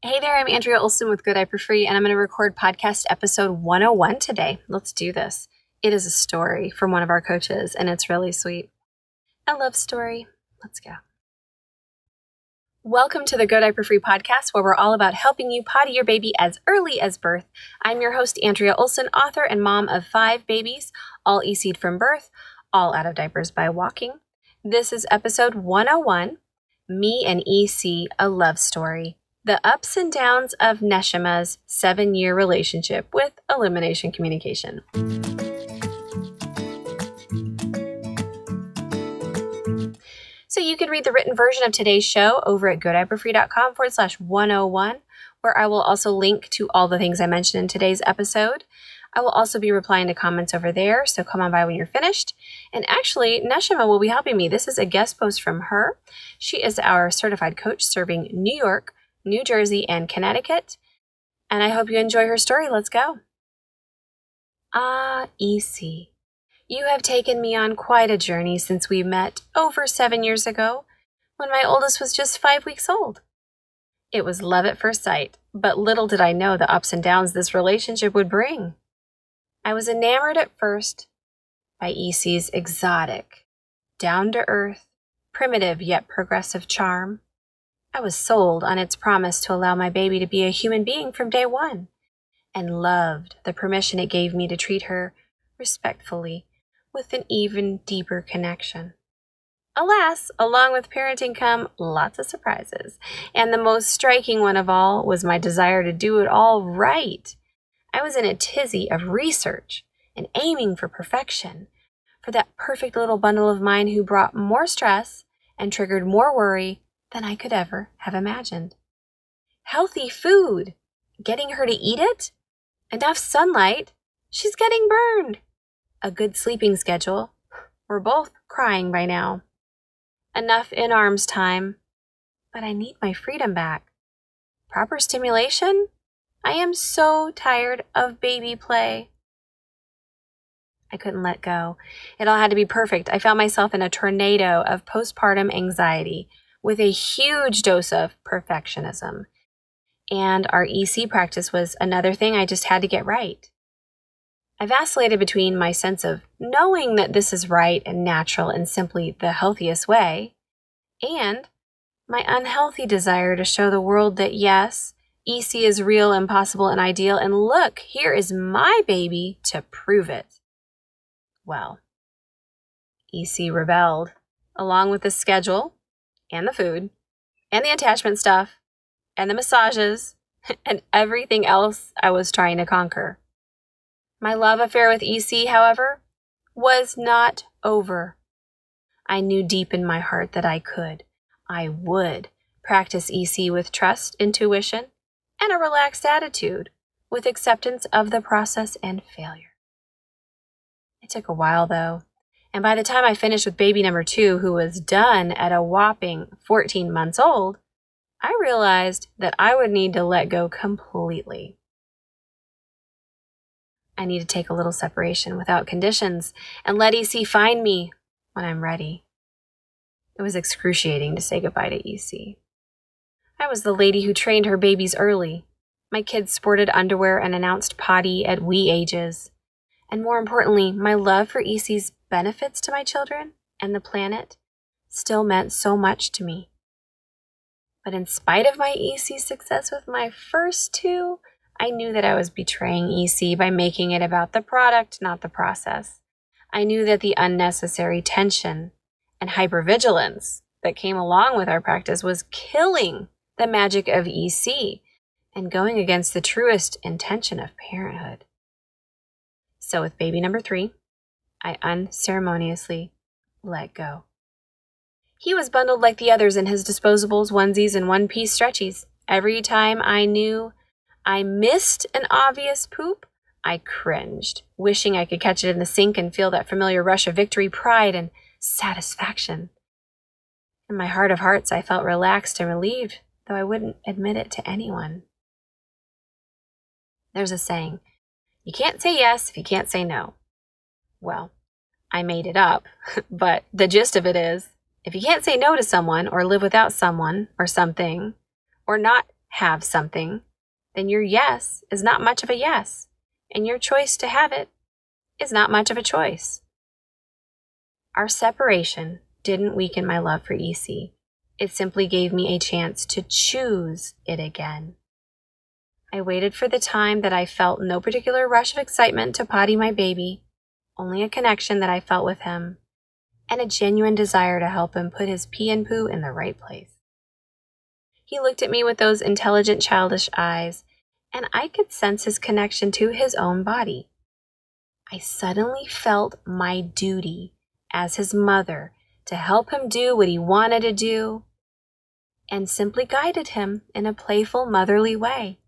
Hey there, I'm Andrea Olson with Diaper, and I'm going to record podcast episode 101 today. Let's do this. It is a story from one of our coaches, and it's really sweet. A love story. Let's go. Welcome to the Diaper podcast, where we're all about helping you potty your baby as early as birth. I'm your host, Andrea Olson, author and mom of 5 babies, all EC'd from birth, all out of diapers by walking. This is episode 101, Me and EC, a love story. The ups and downs of Nechama's 7-year relationship with Elimination communication. So you can read the written version of today's show over at godiaperfree.com/101, where I will also link to all the things I mentioned in today's episode. I will also be replying to comments over there, so come on by when you're finished. And actually, Nechama will be helping me. This is a guest post from her. She is our certified coach serving New York, New Jersey, and Connecticut. And I hope you enjoy her story. Let's go. EC. You have taken me on quite a journey since we met over 7 years ago, when my oldest was just 5 weeks old. It was love at first sight, but little did I know the ups and downs this relationship would bring. I was enamored at first by EC's exotic, down-to-earth, primitive yet progressive charm. I was sold on its promise to allow my baby to be a human being from day one, and loved the permission it gave me to treat her respectfully with an even deeper connection. Alas, along with parenting come lots of surprises, and the most striking one of all was my desire to do it all right. I was in a tizzy of research and aiming for perfection, for that perfect little bundle of mine who brought more stress and triggered more worry than I could ever have imagined. Healthy food, getting her to eat it, enough sunlight, she's getting burned, a good sleeping schedule, we're both crying by now, enough in-arms time, but I need my freedom back, proper stimulation, I am so tired of baby play. I couldn't let go. It all had to be perfect. I found myself in a tornado of postpartum anxiety, with a huge dose of perfectionism. And our EC practice was another thing I just had to get right. I vacillated between my sense of knowing that this is right and natural and simply the healthiest way, and my unhealthy desire to show the world that yes, EC is real and possible and ideal, and look, here is my baby to prove it. Well, EC rebelled, along with the schedule, and the food, and the attachment stuff, and the massages, and everything else I was trying to conquer. My love affair with EC, however, was not over. I knew deep in my heart that I would practice EC with trust, intuition, and a relaxed attitude, with acceptance of the process and failure. It took a while, though. And by the time I finished with baby number 2, who was done at a whopping 14 months old, I realized that I would need to let go completely. I need to take a little separation without conditions and let EC find me when I'm ready. It was excruciating to say goodbye to EC. I was the lady who trained her babies early. My kids sported underwear and announced potty at wee ages. And more importantly, my love for EC's benefits to my children and the planet still meant so much to me. But in spite of my EC success with my first 2, I knew that I was betraying EC by making it about the product, not the process. I knew that the unnecessary tension and hypervigilance that came along with our practice was killing the magic of EC and going against the truest intention of parenthood. So with baby number 3, I unceremoniously let go. He was bundled like the others in his disposables, onesies, and one-piece stretchies. Every time I knew I missed an obvious poop, I cringed, wishing I could catch it in the sink and feel that familiar rush of victory, pride, and satisfaction. In my heart of hearts, I felt relaxed and relieved, though I wouldn't admit it to anyone. There's a saying, you can't say yes if you can't say no. Well, I made it up, but the gist of it is, if you can't say no to someone or live without someone or something, or not have something, then your yes is not much of a yes, and your choice to have it is not much of a choice. Our separation didn't weaken my love for EC. It simply gave me a chance to choose it again. I waited for the time that I felt no particular rush of excitement to potty my baby, only a connection that I felt with him, and a genuine desire to help him put his pee and poo in the right place. He looked at me with those intelligent, childish eyes, and I could sense his connection to his own body. I suddenly felt my duty as his mother to help him do what he wanted to do, and simply guided him in a playful, motherly way.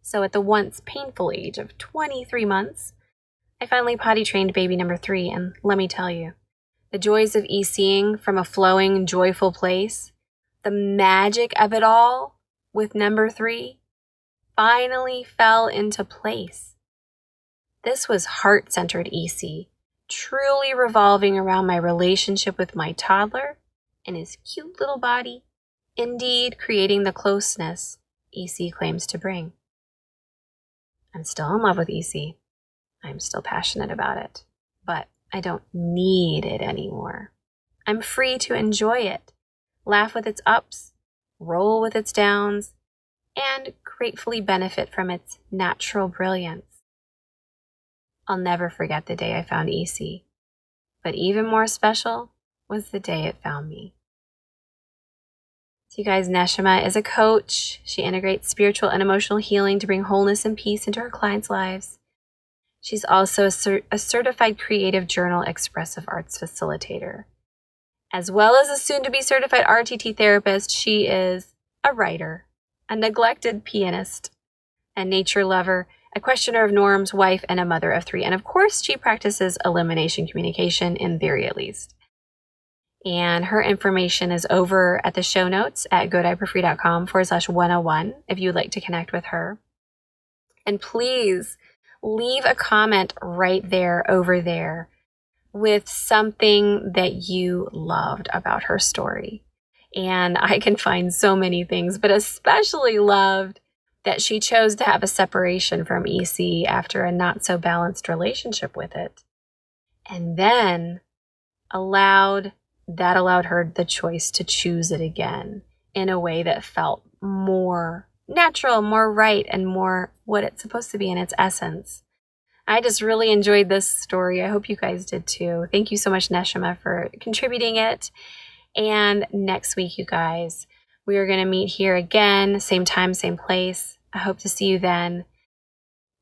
So at the once painful age of 23 months, I finally potty trained baby number 3, and let me tell you, the joys of ECing from a flowing, joyful place, the magic of it all with number 3, finally fell into place. This was heart-centered EC, truly revolving around my relationship with my toddler and his cute little body, indeed creating the closeness EC claims to bring. I'm still in love with EC. I'm still passionate about it, but I don't need it anymore. I'm free to enjoy it, laugh with its ups, roll with its downs, and gratefully benefit from its natural brilliance. I'll never forget the day I found EC, but even more special was the day it found me. So you guys, Nechama is a coach. She integrates spiritual and emotional healing to bring wholeness and peace into her clients' lives. She's also a certified creative journal expressive arts facilitator. As well as a soon-to-be certified RTT therapist, she is a writer, a neglected pianist, a nature lover, a questioner of norms, wife, and a mother of 3. And of course, she practices elimination communication, in theory at least. And her information is over at the show notes at godiaperfree.com/101 if you'd like to connect with her. And please leave a comment right there, over there, with something that you loved about her story. And I can find so many things, but especially loved that she chose to have a separation from EC after a not so balanced relationship with it. And then allowed her the choice to choose it again in a way that felt more natural, more right, and more what it's supposed to be in its essence. I just really enjoyed this story. I hope you guys did too. Thank you so much, Nechama, for contributing it. And next week, you guys, we are going to meet here again, same time, same place. I hope to see you then.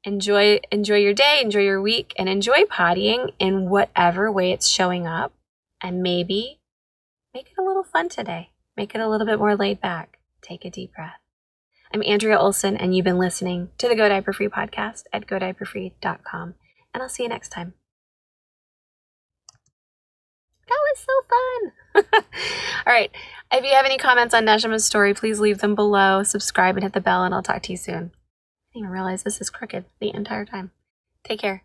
Enjoy your day, enjoy your week, and enjoy pottying in whatever way it's showing up. And maybe make it a little fun today. Make it a little bit more laid back. Take a deep breath. I'm Andrea Olson, and you've been listening to the Go Diaper Free podcast at godiaperfree.com. And I'll see you next time. That was so fun. All right. If you have any comments on Nechama's story, please leave them below. Subscribe and hit the bell, and I'll talk to you soon. I didn't even realize this is crooked the entire time. Take care.